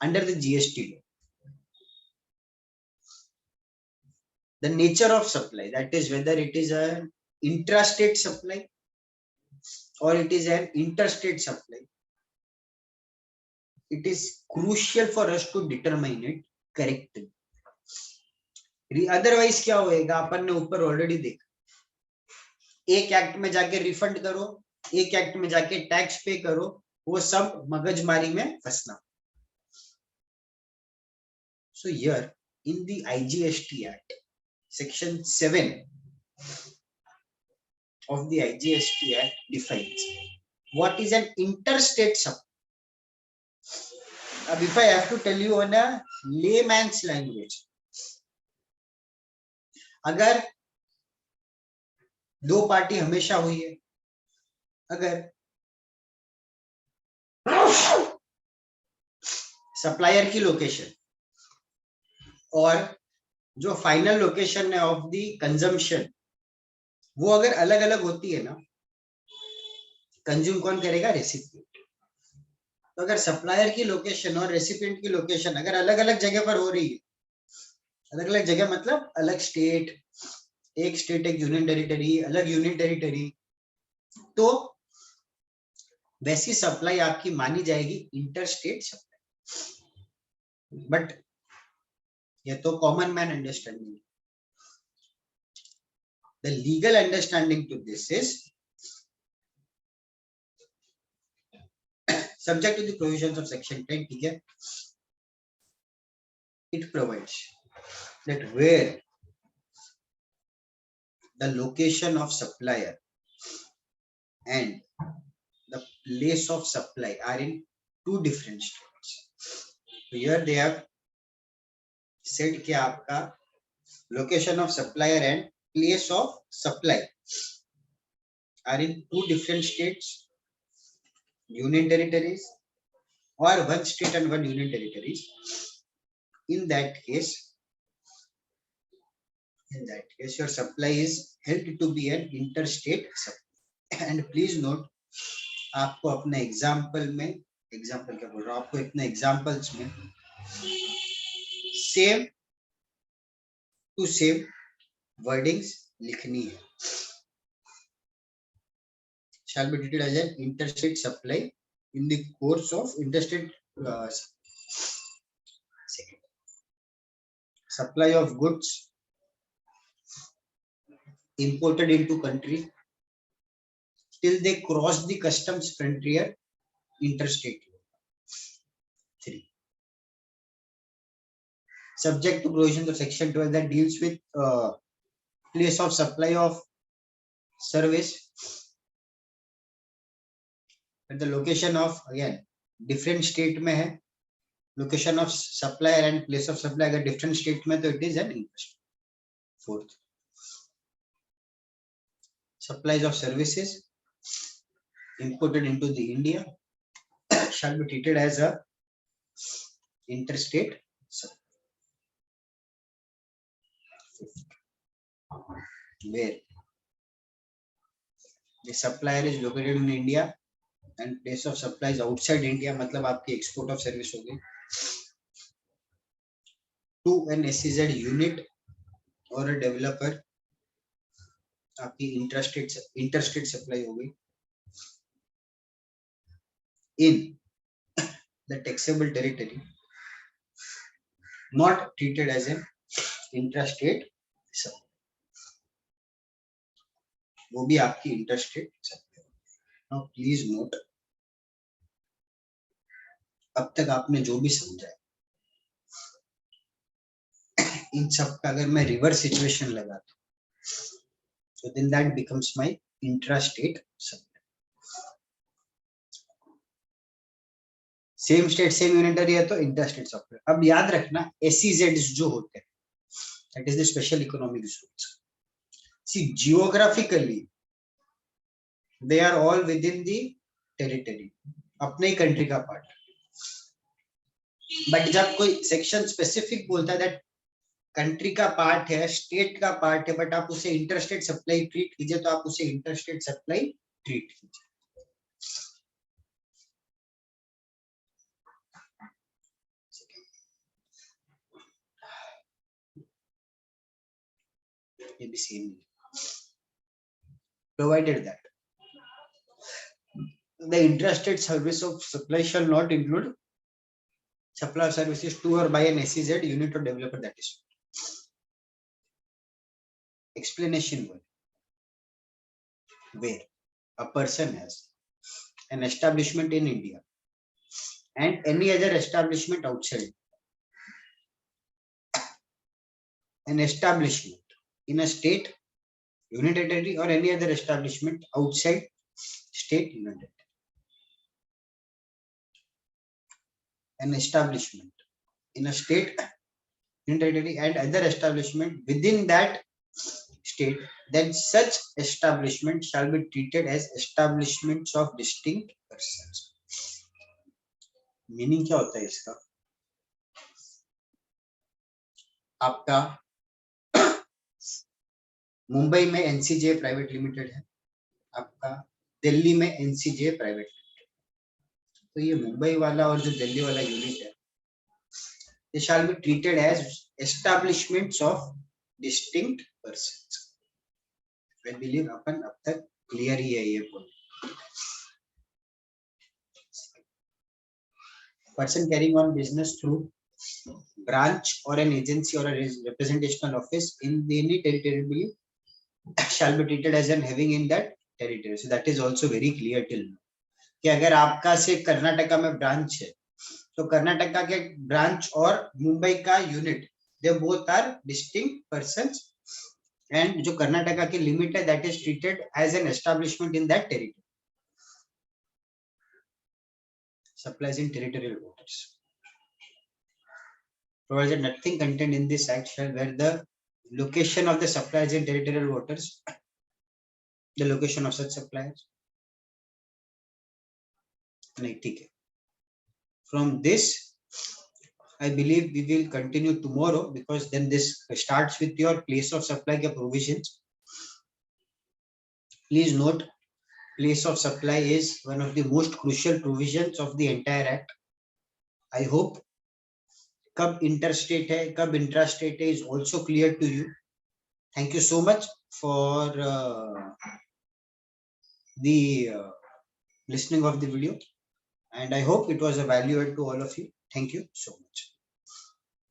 under the GST law. The nature of supply, that is whether it is an intrastate supply or it is an interstate supply, it is crucial for us to determine it correctly. Otherwise क्या होएगा, अपन ने ऊपर already देखा, एक act में जाके refund करो, एक एक्ट में जाके टैक्स पे करो, वो सब मगजमारी में फंसना. So here in the IGST Act, Section 7 of the IGST Act defines what is an interstate supply. If I have to tell you on a layman's language, अगर दो पार्टी हमेशा हुई है, अगर सप्लायर की लोकेशन और जो फाइनल लोकेशन है ऑफ द कंजम्पशन वो अगर अलग अलग होती है ना, कंज्यूम कौन करेगा? रेसिपिएंट. तो अगर सप्लायर की लोकेशन और रेसिपिएंट की लोकेशन अगर अलग अलग जगह पर हो रही है, अलग अलग जगह मतलब अलग स्टेट, एक स्टेट एक यूनियन टेरिटरी, अलग यूनियन टेरिटरी, तो वैसी सप्लाई आपकी मानी जाएगी इंटरस्टेट सप्लाई. बट ये तो common man understanding. The legal understanding to this is subject to the provisions of section 10. ठीक है, it provides that where the location of supplier and the place of supply are in two different states. So here they have said कि आपका location of supplier and place of supply are in two different states, union territories, or one state and one union territories. In that case, your supply is held to be an interstate supply. And please note, आपको अपने example में, example क्या बोल रहा हूँ, आपको अपने examples में सेम टू सेम वर्डिंग्स लिखनी है. Shall be treated as an interstate supply in the course of interstate supply of goods imported into country till they cross the customs frontier interstate. 3. Subject to provisions of section 12 that deals with place of supply of service. But the location of, again, different state में है, location of supplier and place of supply अगर different state में, तो it is an interstate. 4th, supplies of services imported into the India shall be treated as a interstate supply. 5th, where the supplier is located in India and place of supply is outside India, मतलब आपकी export of service हो गई, to an SEZ unit or a developer आपकी interstate supply हो गई, in the taxable territory not treated as an intrastate supply, वो भी आपकी interstate supply. Now please note, अब तक आपने जो भी समझा है, इन सब का अगर मैं रिवर्स सिचुएशन लगाता हूं, so then that becomes my intrastate supply. Same state same unitary है तो इंटरस्टेट सप्लाई. अब याद रखना SEZs जो होते हैं, that is the special economic zones. See, geographically they are all within the territory, अपने ही कंट्री का पार्ट. बट जब कोई सेक्शन स्पेसिफिक बोलता है दैट कंट्री का पार्ट है, स्टेट का पार्ट है, बट आप उसे इंटरस्टेट सप्लाई ट्रीट कीजिए, तो आप उसे इंटरस्टेट सप्लाई ट्रीट कीजिए. maybe same. Provided that the interested service of supply shall not include supply of services to or by an SEZ unit or developer, that is explanation one, where a person has an establishment in India and any other establishment outside, an establishment in a state, union territory, or any other establishment outside state, union territory. An establishment in a state, union territory, and other establishment within that state, then such establishment shall be treated as establishments of distinct persons. Meaning क्या होता है इसका? आपका मुंबई में एनसीजे private limited है, आपका दिल्ली में एनसीजे private limited, तो ये मुंबई वाला और जो दिल्ली वाला यूनिट है, they shall be treated as establishments of distinct persons. I believe अपन अब तक क्लियर ही है ये point. Person carrying on business through branch or an agency or a representational office in any territory shall be treated as an having in that territory. So that is also very clear till now. कि अगर आपका से कर्नाटका में branch है, तो कर्नाटका के branch और मुंबई का unit, they both are distinct persons, and जो कर्नाटका की लिमिट है, that is treated as an establishment in that territory. Supplies in territorial waters. Provided nothing contained in this act shall where the location of the suppliers in territorial waters, the location of such suppliers. नहीं, ठीक है. From this, I believe we will continue tomorrow, because then this starts with your place of supply के provisions. Please note, place of supply is one of the most crucial provisions of the entire act. I hope कब interstate है, कब intrastate है is also clear to you. Thank you so much for the listening of the video, and I hope it was a value add to all of you. Thank you so much.